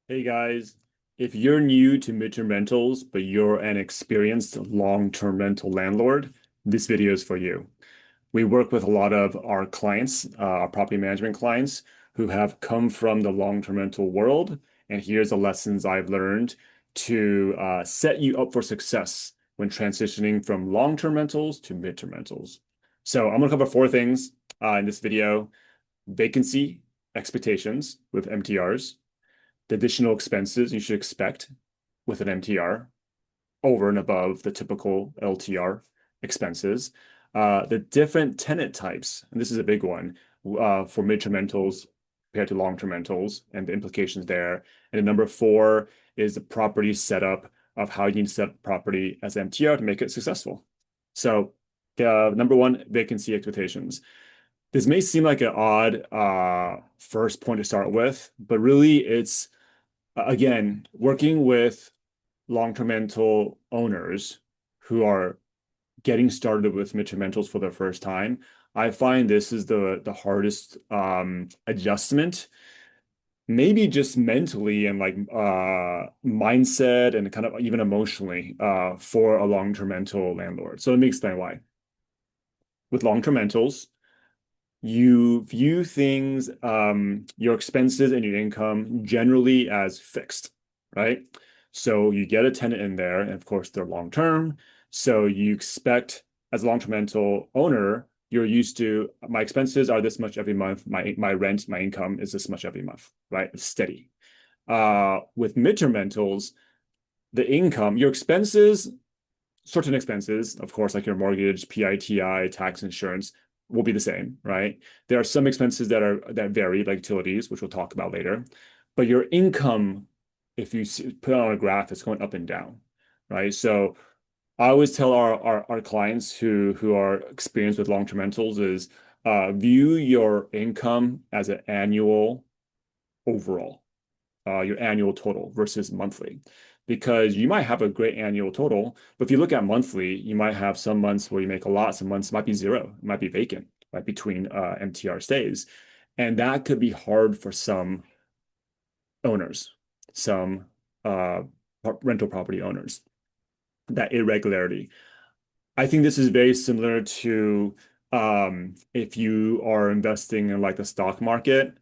Hey guys, if you're new to midterm rentals, but you're an experienced long-term rental landlord, this video is for you. We work with a lot of our clients, our property management clients, who have come from the long-term rental world. And here's the lessons I've learned to set you up for success when transitioning from long-term rentals to midterm rentals. So I'm going to cover four things in this video: vacancy expectations with MTRs, the additional expenses you should expect with an MTR over and above the typical LTR expenses, the different tenant types, and this is a big one for midterm rentals compared to long-term rentals and the implications there. And then number four is the property setup of how you need to set up property as MTR to make it successful. So, number one, vacancy expectations. This may seem like an odd first point to start with, but really it's again, working with long-term rental owners who are getting started with midterm rentals for the first time, I find this is the hardest adjustment, maybe just mentally and like mindset and kind of even emotionally for a long-term rental landlord. So let me explain why. With long-term rentals, you view things, your expenses and your income generally as fixed, right? So you get a tenant in there, and of course they're long term. So you expect, as a long-term rental owner, you're used to my expenses are this much every month. My rent, my income is this much every month, right? It's steady. With midterm rentals, the income, your expenses, certain expenses, of course, like your mortgage, PITI, tax, insurance, will be the same, right? There are some expenses that vary, like utilities, which we'll talk about later. But your income, if you put it on a graph, it's going up and down, right? So I always tell our clients who are experienced with long-term rentals is view your income as an annual overall, your annual total versus monthly. Because you might have a great annual total, but if you look at monthly, you might have some months where you make a lot, some months might be zero, it might be vacant, right, between MTR stays. And that could be hard for some owners, some uh, rental property owners, that irregularity. I think this is very similar to if you are investing in like the stock market,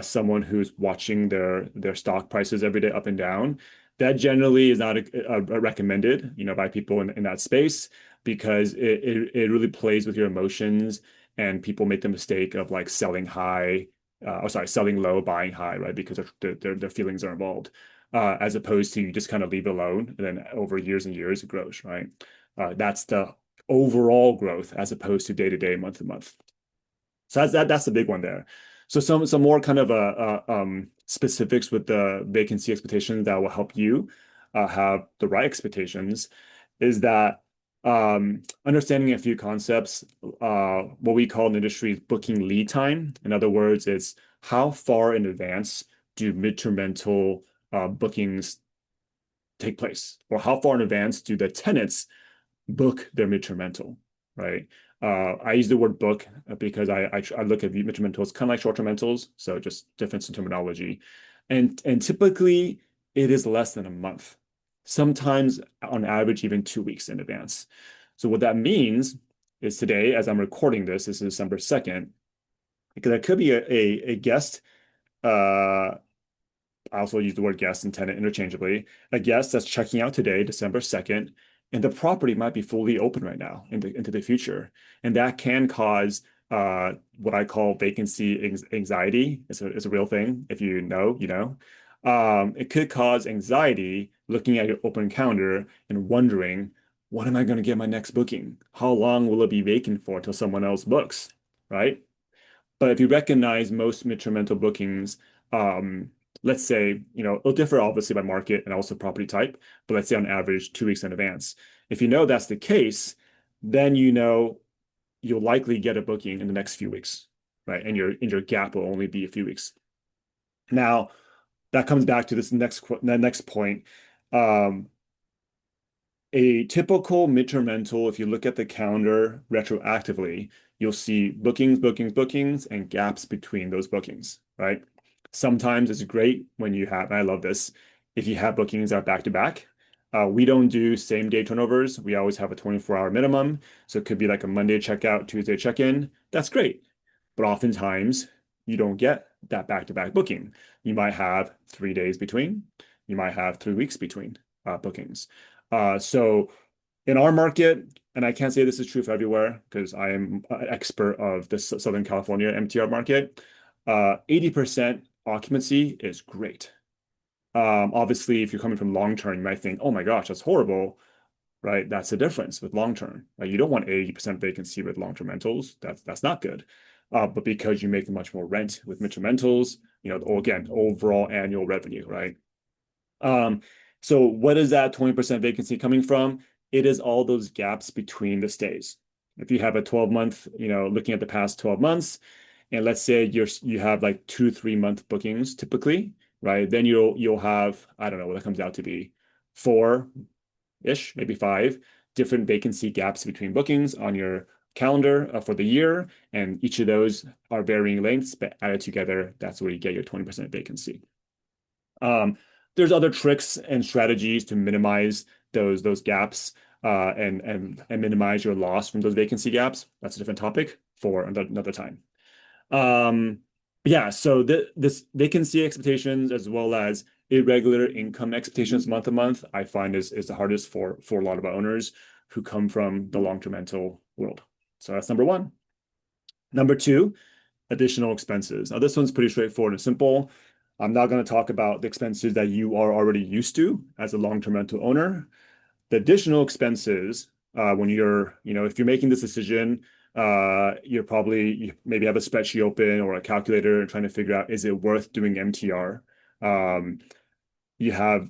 someone who's watching their stock prices every day up and down. That generally is not recommended, by people in that space because it really plays with your emotions and people make the mistake of like selling high, or sorry, selling low, buying high, right? Because their feelings are involved, as opposed to you just kind of leave it alone and then over years and years it grows, right? That's the overall growth as opposed to day to day, month to month. So that's the big one there. So some more kind of specifics with the vacancy expectations that will help you have the right expectations is that understanding a few concepts, what we call in the industry is booking lead time. In other words, it's how far in advance do midterm rental bookings take place, or how far in advance do the tenants book their midterm rental, right? I use the word book because I look at midterm rentals kind of like short-term rentals, so just difference in terminology. And typically it is less than a month, sometimes on average even 2 weeks in advance. So what that means is today, as I'm recording this is December 2nd, because there could be a guest, I also use the word guest and tenant interchangeably. A guest that's checking out today, December 2nd, and the property might be fully open right now into the future. And that can cause what I call vacancy anxiety. It's a real thing. If you know, you know. It could cause anxiety looking at your open calendar and wondering, when am I going to get my next booking? How long will it be vacant for until someone else books, right? But if you recognize most midterm rental bookings, let's say, it'll differ obviously by market and also property type, but let's say on average 2 weeks in advance. If you know that's the case, then you know you'll likely get a booking in the next few weeks, right? And your gap will only be a few weeks. Now, that comes back to this next point. Um, a typical midterm rental, if you look at the calendar retroactively, you'll see bookings, bookings, bookings, and gaps between those bookings, right? Sometimes it's great when you have, and I love this, if you have bookings that are back to back. We don't do same day turnovers. We always have a 24-hour minimum. So it could be like a Monday checkout, Tuesday check-in. That's great. But oftentimes you don't get that back-to-back booking. You might have 3 days between. You might have 3 weeks between bookings. So in our market, and I can't say this is true for everywhere because I am an expert of the Southern California MTR market, 80% occupancy is great. Obviously, if you're coming from long term, you might think, oh my gosh, that's horrible, right? That's the difference with long term. Like you don't want 80% vacancy with long term rentals. That's not good. But because you make much more rent with midterm rentals, again, overall annual revenue, right? Um, so what is that 20% vacancy coming from? It is all those gaps between the stays. If you have a 12-month, looking at the past 12 months, and let's say you have like 2, 3 month bookings typically, right? Then you'll have, I don't know what that comes out to be, 4-ish, maybe 5 different vacancy gaps between bookings on your calendar for the year. And each of those are varying lengths, but added together, that's where you get your 20% vacancy. Um, there's other tricks and strategies to minimize those gaps and minimize your loss from those vacancy gaps. That's a different topic for another time. Um, yeah, so this vacancy expectations as well as irregular income expectations month to month, I find is the hardest for a lot of our owners who come from the long-term rental world. So that's number one. Number two, additional expenses. Now, this one's pretty straightforward and simple. I'm not going to talk about the expenses that you are already used to as a long-term rental owner. The additional expenses, when if you're making this decision, you maybe have a spreadsheet open or a calculator and trying to figure out, is it worth doing MTR? Um, you have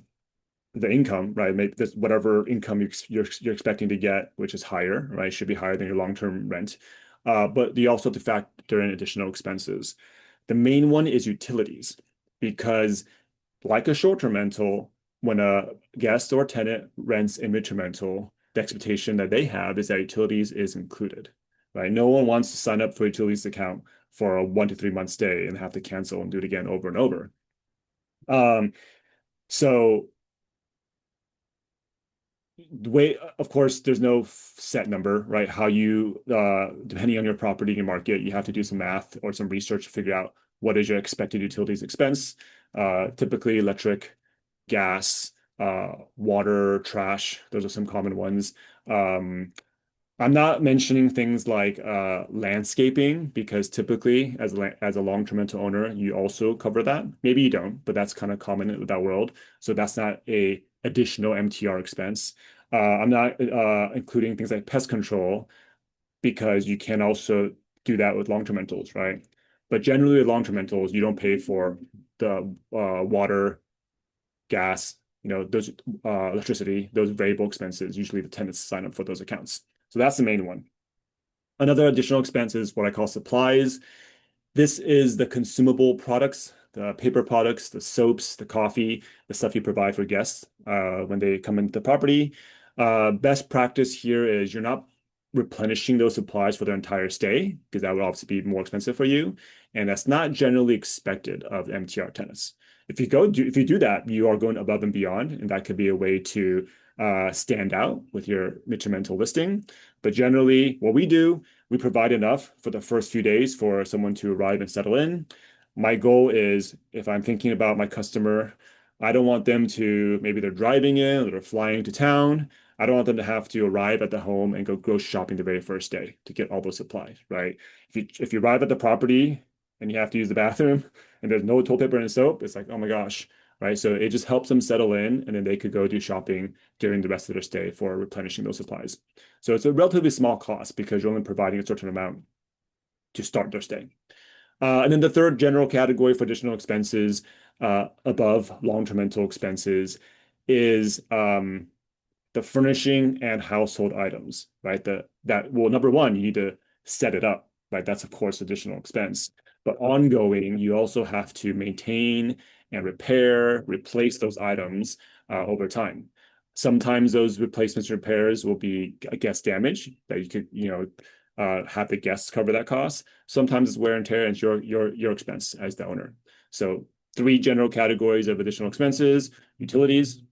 the income, right? Maybe this whatever income you're expecting to get, which is higher, right? Should be higher than your long-term rent. But you also have to factor in additional expenses. The main one is utilities, because like a short-term rental, when a guest or tenant rents a midterm rental, the expectation that they have is that utilities is included, right? No one wants to sign up for a utilities account for a 1 to 3 month stay and have to cancel and do it again over and over. Um, so the way, of course, there's no set number, right? Depending on your property and market, you have to do some math or some research to figure out what is your expected utilities expense. Typically electric, gas, water, trash. Those are some common ones. Um, I'm not mentioning things like landscaping because typically, as a long-term rental owner, you also cover that. Maybe you don't, but that's kind of common in that world. So that's not a additional MTR expense. I'm not including things like pest control because you can also do that with long-term rentals, right? But generally, with long-term rentals, you don't pay for the water, gas, those electricity, those variable expenses. Usually, the tenants sign up for those accounts. So that's the main one. Another additional expense is what I call supplies. This is the consumable products, the paper products, the soaps, the coffee, the stuff you provide for guests when they come into the property. Best practice here is you're not replenishing those supplies for their entire stay because that would obviously be more expensive for you. And that's not generally expected of MTR tenants. If you do that, you are going above and beyond, and that could be a way to stand out with your midterm rental listing. But generally, what we do, we provide enough for the first few days for someone to arrive and settle in. My goal is if I'm thinking about my customer, I don't want them to, maybe they're driving in or they're flying to town. I don't want them to have to arrive at the home and go grocery shopping the very first day to get all those supplies, right? If you arrive at the property and you have to use the bathroom and there's no toilet paper and soap, it's like, oh my gosh, right? So it just helps them settle in and then they could go do shopping during the rest of their stay for replenishing those supplies. So it's a relatively small cost because you're only providing a certain amount to start their stay. And then the third general category for additional expenses above long-term rental expenses is the furnishing and household items, right? Well, number one, you need to set it up, right? That's of course additional expense. But ongoing, you also have to maintain and repair, replace those items over time. Sometimes those replacements and repairs will be guest damage that you could, have the guests cover that cost. Sometimes it's wear and tear and it's your expense as the owner. So three general categories of additional expenses: utilities,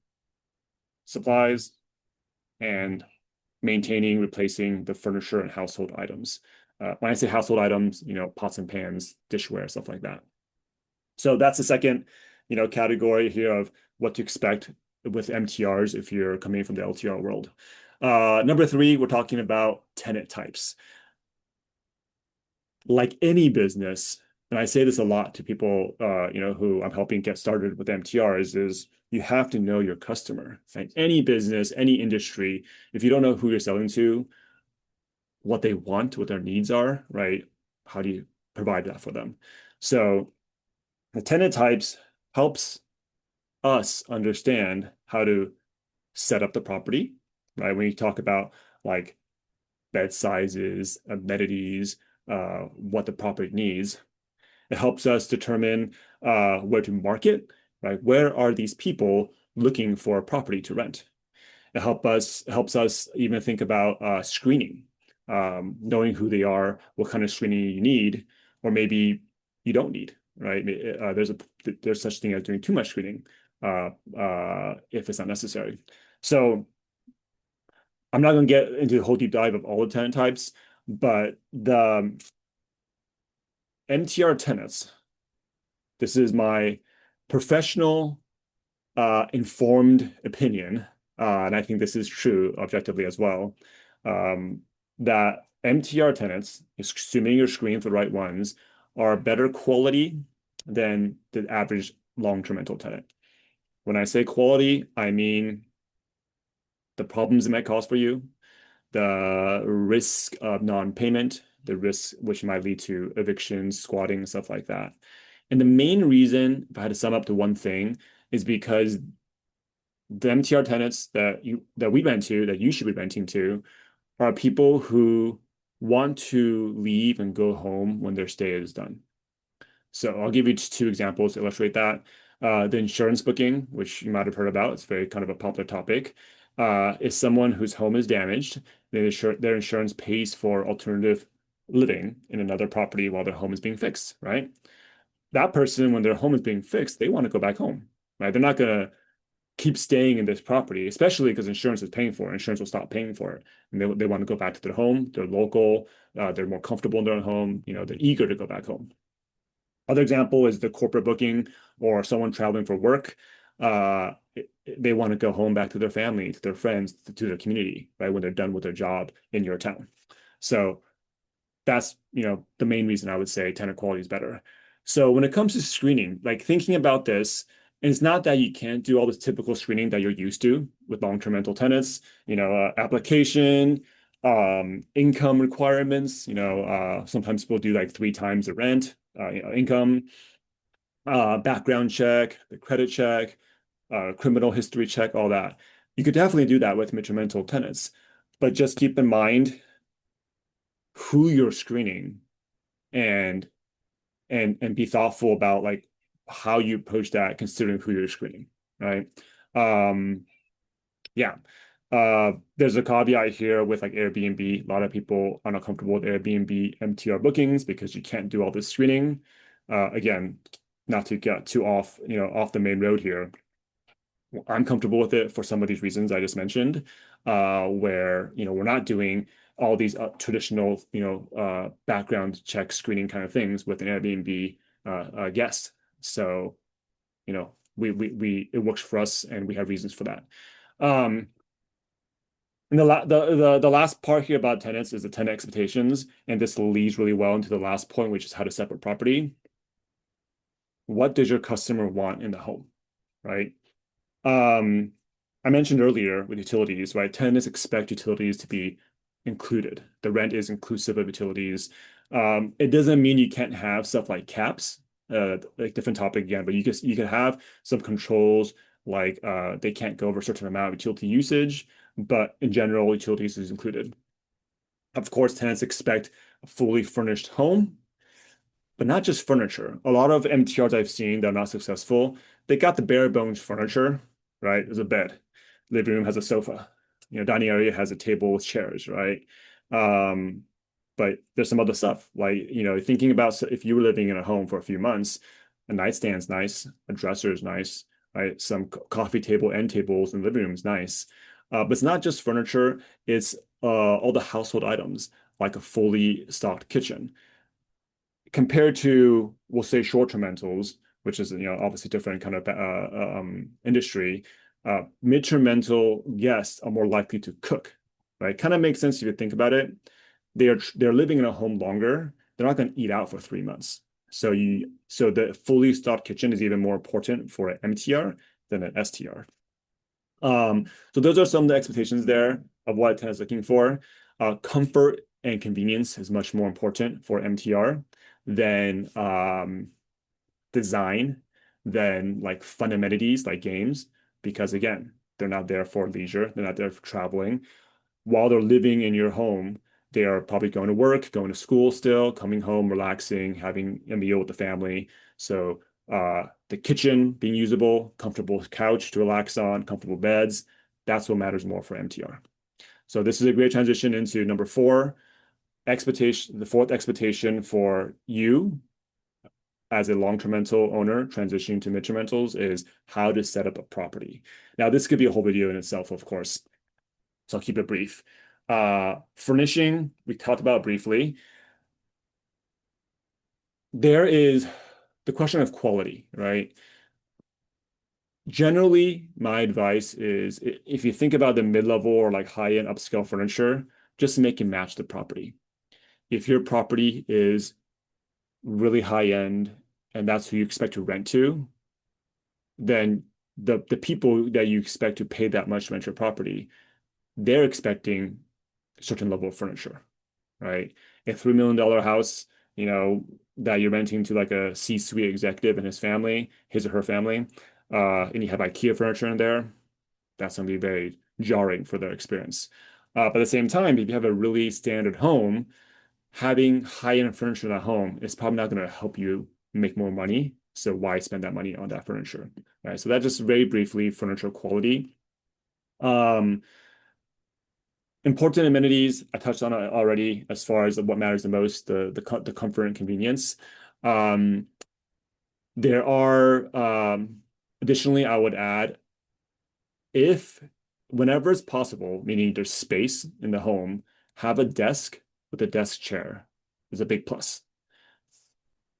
supplies, and maintaining, replacing the furniture and household items. When I say household items, pots and pans, dishware, stuff like that. So that's the second, category here of what to expect with MTRs if you're coming from the LTR world. Number three, we're talking about tenant types. Like any business, and I say this a lot to people, who I'm helping get started with MTRs, is you have to know your customer. Like any business, any industry, if you don't know who you're selling to, what they want, what their needs are, right? How do you provide that for them? So the tenant types helps us understand how to set up the property, right? When you talk about like bed sizes, amenities, what the property needs, it helps us determine where to market, right? Where are these people looking for a property to rent? It helps us even think about screening, knowing who they are, what kind of screening you need, or maybe you don't need, right? There's such thing as doing too much screening if it's not necessary. So I'm not going to get into the whole deep dive of all the tenant types, but the MTR tenants, this is my professional informed opinion, and I think this is true objectively as well, um, that MTR tenants, assuming you're screening for the right ones, are better quality than the average long-term rental tenant. When I say quality, I mean the problems it might cause for you, the risk of non-payment, the risk which might lead to evictions, squatting, stuff like that. And the main reason, if I had to sum up to one thing, is because the MTR tenants that we rent to, that you should be renting to, are people who want to leave and go home when their stay is done. So I'll give you just two examples to illustrate that. The insurance booking, which you might have heard about, it's very kind of a popular topic, is someone whose home is damaged. Their insurance pays for alternative living in another property while their home is being fixed, right? That person, when their home is being fixed, they want to go back home, right? They're not going to keep staying in this property, especially because insurance is paying for it. Insurance will stop paying for it. And they want to go back to their home. They're local. They're more comfortable in their own home. They're eager to go back home. Other example is the corporate booking or someone traveling for work. Uh, they want to go home back to their family, to their friends, to their community, right? When they're done with their job in your town. So that's, the main reason I would say tenant quality is better. So when it comes to screening, like thinking about this, and it's not that you can't do all this typical screening that you're used to with long-term rental tenants, application, income requirements, sometimes people do like three times the rent, income, background check, the credit check, criminal history check, all that. You could definitely do that with midterm rental tenants, but just keep in mind who you're screening and and be thoughtful about like how you approach that considering who you're screening, right? Um, yeah. There's a caveat here with like Airbnb. A lot of people are not comfortable with Airbnb MTR bookings because you can't do all this screening. Again, not to get too off the main road here. I'm comfortable with it for some of these reasons I just mentioned, where we're not doing all these traditional background check screening kind of things with an Airbnb guest. So we it works for us, and we have reasons for that. Um, and the last part here about tenants is the tenant expectations, and this leads really well into the last point, which is how to separate property. What does your customer want in the home, right? Um, I mentioned earlier with utilities, right? Tenants expect utilities to be included. The rent is inclusive of utilities. It doesn't mean you can't have stuff like caps, like different topic again, but you can have some controls like they can't go over a certain amount of utility usage, but in general, utilities is included. Of course, tenants expect a fully furnished home, but not just furniture. A lot of MTRs I've seen that are not successful, they got the bare bones furniture, right? There's a bed, living room has a sofa, dining area has a table with chairs, right? Um, but there's some other stuff like, thinking about if you were living in a home for a few months, A nightstand's nice, a dresser is nice, right? Some coffee table end tables in the living room is nice. But it's not just furniture, it's all the household items, like a fully stocked kitchen. Compared to, we'll say, short-term rentals, which is, obviously different kind of industry, mid-term rental guests are more likely to cook, right? Kind of makes sense if you think about it. They're living in a home longer. They're not going to eat out for 3 months. So the fully stocked kitchen is even more important for an MTR than an STR. So those are some of the expectations there of what a tenant is looking for. Comfort and convenience is much more important for MTR than design, than like fun amenities like games, because again, they're not there for leisure, they're not there for traveling. While they're living in your home, they are probably going to work, going to school still, coming home, relaxing, having a meal with the family. So the kitchen being usable, comfortable couch to relax on, comfortable beds, that's what matters more for MTR. So this is a great transition into number four, expectation, the fourth expectation for you as a long-term rental owner transitioning to mid-term rentals is how to set up a property. Now, this could be a whole video in itself, of course, so I'll keep it brief. Furnishing, we talked about briefly. There is the question of quality, right? Generally, my advice is if you think about the mid-level or like high-end upscale furniture, just make it match the property. If your property is really high-end and that's who you expect to rent to, then the people that you expect to pay that much to rent your property, they're expecting a certain level of furniture, right? A $3 million house, that you're renting to like a C-suite executive and his family, his or her family, and you have IKEA furniture in there, that's going to be very jarring for their experience. But at the same time, if you have a really standard home, having high-end furniture in that home is probably not going to help you make more money. So why spend that money on that furniture, right? So that just very briefly, furniture quality. Um, Important amenities, I touched on it already as far as what matters the most, the comfort and convenience. Um, there are additionally, I would add, if whenever it's possible, meaning there's space in the home, have a desk with a desk chair is a big plus.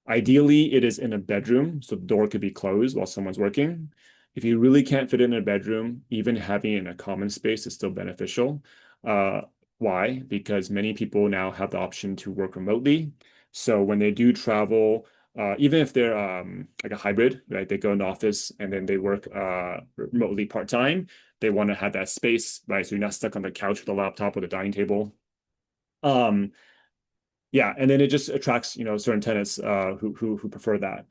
Ideally, it is in a bedroom, so the door could be closed while someone's working. If you really can't fit it in a bedroom, even having it in a common space is still beneficial. Uh, why? Because many people now have the option to work remotely. So when they do travel, even if they're like a hybrid, right? They go in the office and then they work remotely part-time. They want to have that space, right? So you're not stuck on the couch with a laptop or the dining table. Um, yeah, and then it just attracts, certain tenants who prefer that.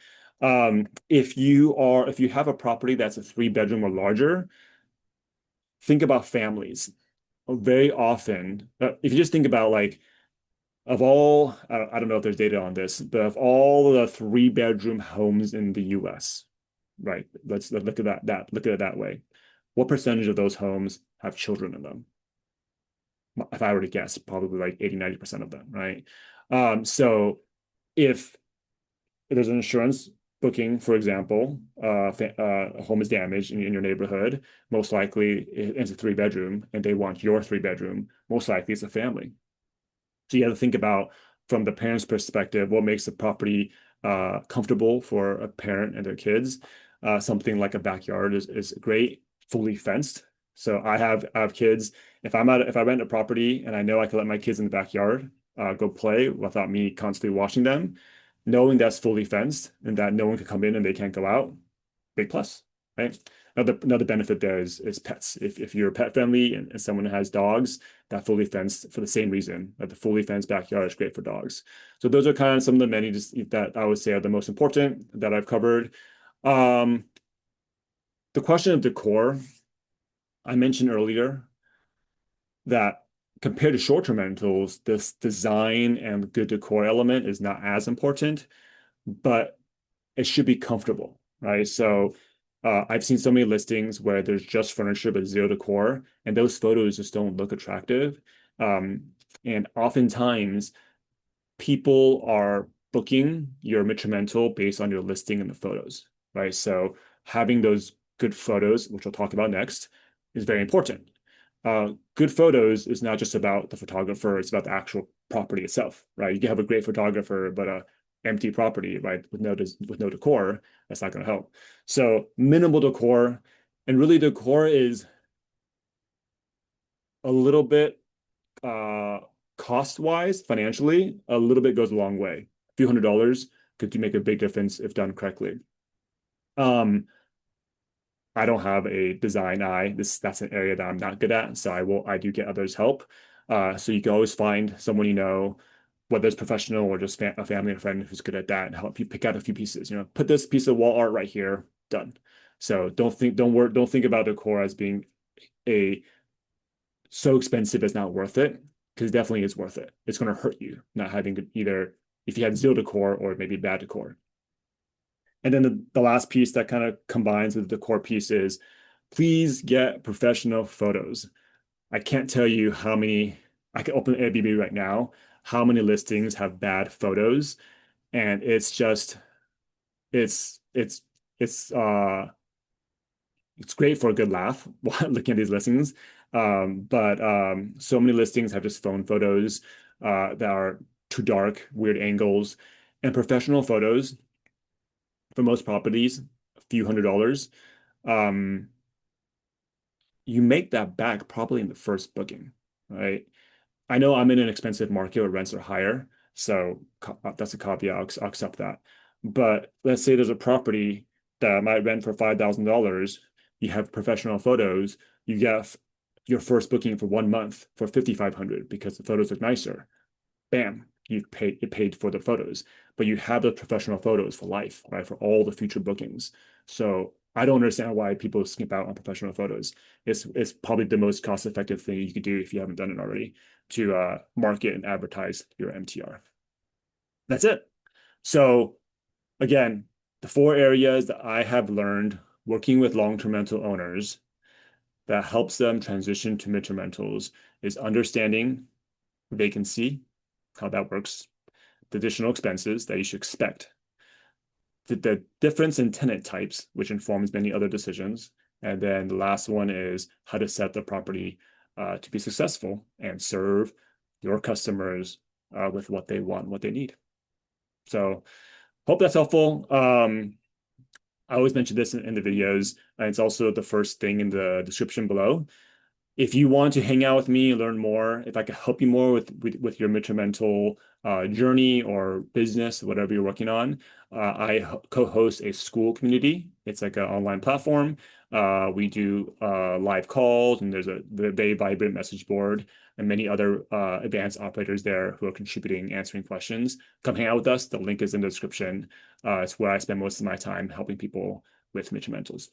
If you have a property that's a 3 bedroom or larger, think about families. Very often, if you just think about like of all, I don't know if there's data on this, but of all the 3 bedroom homes in the US, right? Let's look at look at it that way. What percentage of those homes have children in them? If I were to guess, probably like 80, 90% of them, right? So if there's an insurance booking, for example, a home is damaged in your neighborhood, most likely it's a 3 bedroom and they want your 3 bedroom, most likely it's a family. So you have to think about from the parent's perspective, what makes the property comfortable for a parent and their kids. Something like a backyard is great, fully fenced. So I have kids. If I rent a property and I know I can let my kids in the backyard go play without me constantly watching them, knowing that's fully fenced and that no one can come in and they can't go out, big plus, right? Another benefit there is pets. If you're pet friendly and someone has dogs, that fully fenced for the same reason that the fully fenced backyard is great for dogs. So those are kind of some of the amenities that I would say are the most important that I've covered. Um, the question of decor, I mentioned earlier that compared to short-term rentals, this design and good decor element is not as important, but it should be comfortable, right? So I've seen so many listings where there's just furniture but zero decor, and those photos just don't look attractive. And oftentimes people are booking your midterm rental based on your listing and the photos, right? So having those good photos, which we'll talk about next, is very important. Good photos is not just about the photographer, it's about the actual property itself, right? You can have a great photographer, but a empty property, right, with no decor, that's not going to help. So minimal decor, and really decor is a little bit cost wise, financially, a little bit goes a long way. A few $100s could make a big difference if done correctly. Um, I don't have a design eye. That's an area that I'm not good at, so I do get others' help. So you can always find someone you know, whether it's professional or just a family or friend who's good at that, and help you pick out a few pieces. You know, put this piece of wall art right here, done. So don't think about decor as being a so expensive it's not worth it, because it definitely is worth it. It's going to hurt you not having either if you had zero decor or maybe bad decor. And then the last piece that kind of combines with the decor piece is please get professional photos. I can't tell you how many, I can open Airbnb right now, how many listings have bad photos. And it's just, it's, it's, it's, uh, it's great for a good laugh while looking at these listings. But so many listings have just phone photos that are too dark, weird angles, and professional photos for most properties, a few $100s. Um, you make that back probably in the first booking, right? I know I'm in an expensive market where rents are higher, so that's a caveat. I'll accept that. But let's say there's a property that might rent for $5,000. You have professional photos. You get your first booking for 1 month for 5,500 because the photos look nicer. Bam, you paid for the photos, but you have the professional photos for life, right? For all the future bookings. So I don't understand why people skip out on professional photos. It's probably the most cost-effective thing you could do if you haven't done it already to market and advertise your MTR. That's it. So again, the four areas that I have learned working with long-term rental owners that helps them transition to midterm rentals is understanding vacancy, how that works, the additional expenses that you should expect, the difference in tenant types, which informs many other decisions. And then the last one is how to set the property to be successful and serve your customers with what they want, what they need. So hope that's helpful. I always mention this in the videos, and it's also the first thing in the description below. If you want to hang out with me, learn more, if I could help you more with your midterm rental journey or business, whatever you're working on, I co-host a school community. It's like an online platform. We do live calls, and there's a very vibrant message board and many other advanced operators there who are contributing, answering questions. Come hang out with us. The link is in the description. It's where I spend most of my time helping people with midterm rentals.